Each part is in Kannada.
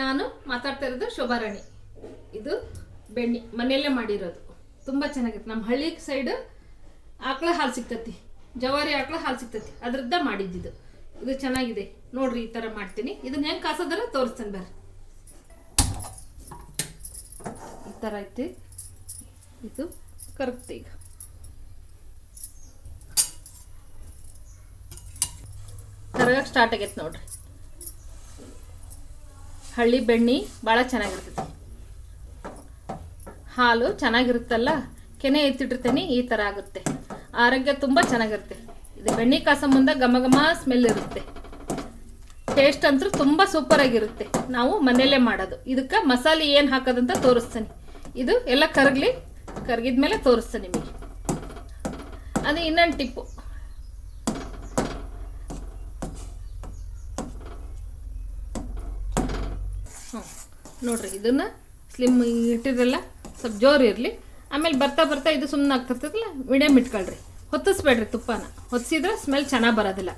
ನಾನು ಮಾತಾಡ್ತಾ ಇರೋದು ಶೋಭಾರಾಣಿ. ಇದು ಬೆಣ್ಣೆ ಮನೆಯಲ್ಲೇ ಮಾಡಿರೋದು, ತುಂಬ ಚೆನ್ನಾಗಿರುತ್ತೆ. ನಮ್ಮ ಹಳ್ಳಿ ಸೈಡ್ ಆಕಳ ಹಾಲು ಸಿಗ್ತತಿ, ಜವಾರಿ ಆಕಳ ಹಾಲು ಸಿಗ್ತತಿ, ಅದ್ರದ್ದ ಮಾಡಿದ್ದಿದ್ದು. ಇದು ಚೆನ್ನಾಗಿದೆ ನೋಡ್ರಿ. ಈ ಥರ ಮಾಡ್ತೀನಿ. ಇದನ್ನ ಹೆಂಗೆ ಕಾಸೋದರ ತೋರಿಸ್ತೇನೆ ಬರ್ರಿ. ಈ ಥರ ಐತಿ, ಇದು ಕರಗ್ತಿ. ಈಗ ಕರಗಕ್ಕೆ ಸ್ಟಾರ್ಟ್ ಆಗೈತೆ ನೋಡ್ರಿ. ಹಳ್ಳಿ ಬೆಣ್ಣೆ ಭಾಳ ಚೆನ್ನಾಗಿರ್ತೈತಿ, ಹಾಲು ಚೆನ್ನಾಗಿರುತ್ತಲ್ಲ, ಕೆನೆ ಎತ್ತಿಟ್ಟಿರ್ತೇನೆ, ಈ ಥರ ಆಗುತ್ತೆ. ಆರೋಗ್ಯ ತುಂಬ ಚೆನ್ನಾಗಿರುತ್ತೆ. ಇದು ಬೆಣ್ಣೆ ಕಾಸೋ ಮುಂದೆ ಘಮ ಘಮ ಸ್ಮೆಲ್ ಇರುತ್ತೆ. ಟೇಸ್ಟ್ ಅಂತೂ ತುಂಬ ಸೂಪರಾಗಿರುತ್ತೆ. ನಾವು ಮನೆಯಲ್ಲೇ ಮಾಡೋದು. ಇದಕ್ಕೆ ಮಸಾಲೆ ಏನು ಹಾಕೋದಂತ ತೋರಿಸ್ತೇನೆ. ಇದು ಎಲ್ಲ ಕರಗಿದ್ಮೇಲೆ ತೋರಿಸ್ತೇನೆ ನಿಮಗೆ. ಅದು ಇನ್ನೊಂದು ಟಿಪ್ಪು. ನೋಡ್ರಿ, ಇದನ್ನು ಸ್ಲಿಮ್ ಇಟ್ಟಿರಲ್ಲ, ಸ್ವಲ್ಪ ಜೋರು ಇರಲಿ. ಆಮೇಲೆ ಬರ್ತಾ ಬರ್ತಾ ಇದು ಸುಮ್ಮನೆ ಆಗ್ತಿರ್ತದಲ್ಲ, ಮೀಡಿಯಮ್ ಇಟ್ಕೊಳ್ರಿ. ಹೊತ್ತಿಸ್ಬೇಡ್ರಿ. ತುಪ್ಪನ ಹೊತ್ತಿಸಿದ್ರೆ ಸ್ಮೆಲ್ ಚೆನ್ನಾಗಿ ಬರೋದಿಲ್ಲ.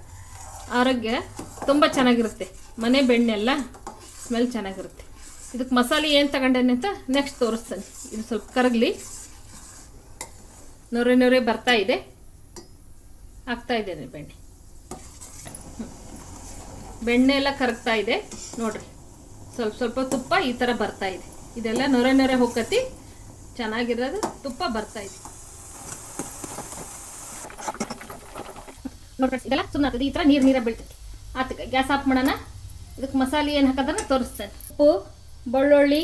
ಆರೋಗ್ಯ ತುಂಬ ಚೆನ್ನಾಗಿರುತ್ತೆ. ಮನೆ ಬೆಣ್ಣೆಲ್ಲ ಸ್ಮೆಲ್ ಚೆನ್ನಾಗಿರುತ್ತೆ. ಇದಕ್ಕೆ ಮಸಾಲೆ ಏನು ತಗೊಂಡೇನೆ ಅಂತ ನೆಕ್ಸ್ಟ್ ತೋರಿಸ್ತೇನೆ. ಇದು ಸ್ವಲ್ಪ ಕರಗಲಿ. ನೊರೆ ಬರ್ತಾ ಇದೆ, ಆಗ್ತಾ ಇದ್ದೇನೆ ಬೆಣ್ಣೆ ಎಲ್ಲ ಕರಗ್ತಾ ಇದೆ ನೋಡ್ರಿ. ಸ್ವಲ್ಪ ತುಪ್ಪ ಈ ಥರ ಬರ್ತಾ ಇದೆ. ಇದೆಲ್ಲ ನೊರೆ ಹೋಗತಿ, ಚೆನ್ನಾಗಿರೋದು ತುಪ್ಪ ಬರ್ತಾ ಇದೆ ನೋಡ್ರಿ. ಇದೆಲ್ಲ ಸುಮ್ಮನೆ ಈ ಥರ ನೀರ ಬೀಳ್ತೈತಿ. ಆತ ಗ್ಯಾಸ್ ಆಫ್ ಮಾಡೋಣ. ಇದಕ್ಕೆ ಮಸಾಲೆ ಏನು ಹಾಕೋದನ್ನ ತೋರಿಸ್ತೇನೆ. ಉಪ್ಪು, ಬೆಳ್ಳುಳ್ಳಿ,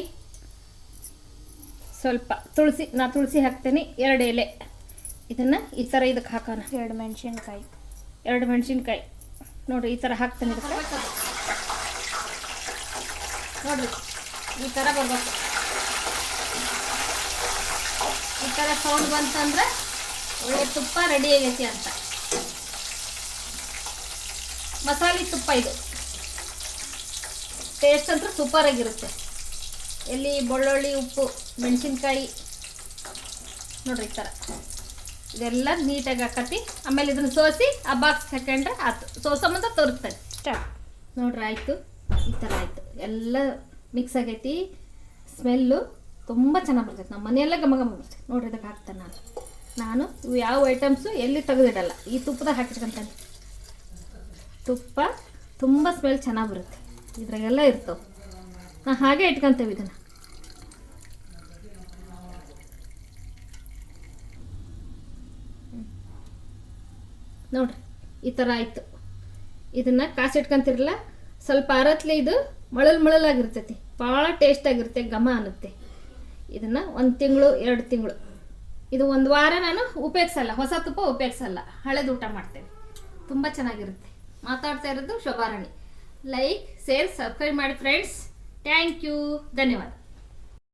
ಸ್ವಲ್ಪ ತುಳಸಿ. ನಾ ತುಳಸಿ ಹಾಕ್ತೇನೆ, 2 ಎಲೆ. ಇದನ್ನು ಈ ಥರ ಇದಕ್ಕೆ ಹಾಕೋಣ. 2 ಮೆಣಸಿನ್ಕಾಯಿ ನೋಡ್ರಿ, ಈ ಥರ ಹಾಕ್ತೇನೆ. ಇದಕ್ಕೆ ನೋಡ್ರಿ, ಈ ಥರ ಬರ್ಬೇಕು. ಈ ಥರ ಸೌಂಡ್ ಬಂತಂದ್ರೆ ಒಳ್ಳೆ ತುಪ್ಪ ರೆಡಿ ಆಗೈತಿ ಅಂತ. ಮಸಾಲೆ ತುಪ್ಪ ಇದು. ಟೇಸ್ಟ್ ಅಂತೂ ಸೂಪರಾಗಿರುತ್ತೆ. ಎಲ್ಲಿ ಬೆಳ್ಳುಳ್ಳಿ, ಉಪ್ಪು, ಮೆಣಸಿನ್ಕಾಯಿ ನೋಡ್ರಿ, ಈ ಥರ ಇದೆಲ್ಲ ನೀಟಾಗಿ ಹಾಕತಿ. ಆಮೇಲೆ ಇದನ್ನು ಸೋಸಿ ಆ ಬಾಕ್ಸ್ ಹಾಕೊಂಡ್ರೆ ಆಯ್ತು. ಸೋಸೋ ಮುಂದೆ ತೋರಿಸ್ತೇನೆ. ಸ್ಟಾರ್ಟ್ ನೋಡ್ರಿ. ಆಯಿತು, ಈ ಥರ ಆಯಿತು. ಎಲ್ಲ ಮಿಕ್ಸ್ ಆಗೈತಿ. ಸ್ಮೆಲ್ಲು ತುಂಬ ಚೆನ್ನಾಗಿ ಬರ್ತೈತೆ. ನಮ್ಮ ಮನೆಯೆಲ್ಲ ಘಮ ಬರ್ತೈತೆ ನೋಡ್ರಿ. ಇದಕ್ಕೆ ಹಾಕ್ತೇನೆ ನಾನು ಇವು ಯಾವ ಐಟಮ್ಸು ಎಲ್ಲಿ ತೆಗೆದಿಡಲ್ಲ. ಈ ತುಪ್ಪದಾಗ ಹಾಕಿಟ್ಕೊಂತೇನೆ. ತುಪ್ಪ ತುಂಬ ಸ್ಮೆಲ್ ಚೆನ್ನಾಗಿ ಬರುತ್ತೆ. ಇದ್ರಾಗೆಲ್ಲ ಇರ್ತವೆ. ನಾವು ಹಾಗೆ ಇಟ್ಕೊತೇವೆ ಇದನ್ನು. ನೋಡ್ರಿ, ಈ ಥರ ಆಯಿತು. ಇದನ್ನು ಕಾಸಿಟ್ಕೊಂತಿರಲ್ಲ, ಸ್ವಲ್ಪ ಆರತ್ಲೆ ಇದು ಮಳಲಾಗಿರ್ತೈತಿ. ಭಾಳ ಟೇಸ್ಟಾಗಿರುತ್ತೆ, ಘಮ ಅನ್ನುತ್ತೆ. ಇದನ್ನು 1 ತಿಂಗಳು 2 ತಿಂಗಳು, ಇದು 1 ವಾರ ನಾನು ಉಪಯೋಗಿಸಲ್ಲ. ಹೊಸ ತುಪ್ಪ ಉಪಯೋಗಿಸಲ್ಲ, ಹಳೇದು ಊಟ ಮಾಡ್ತೇನೆ. ತುಂಬ ಚೆನ್ನಾಗಿರುತ್ತೆ. ಮಾತಾಡ್ತಾ ಇರೋದು ಶೋಭಾರಾಣಿ. ಲೈಕ್, ಶೇರ್, ಸಬ್ಸ್ಕ್ರೈಬ್ ಮಾಡಿ ಫ್ರೆಂಡ್ಸ್. ಥ್ಯಾಂಕ್ ಯು, ಧನ್ಯವಾದ.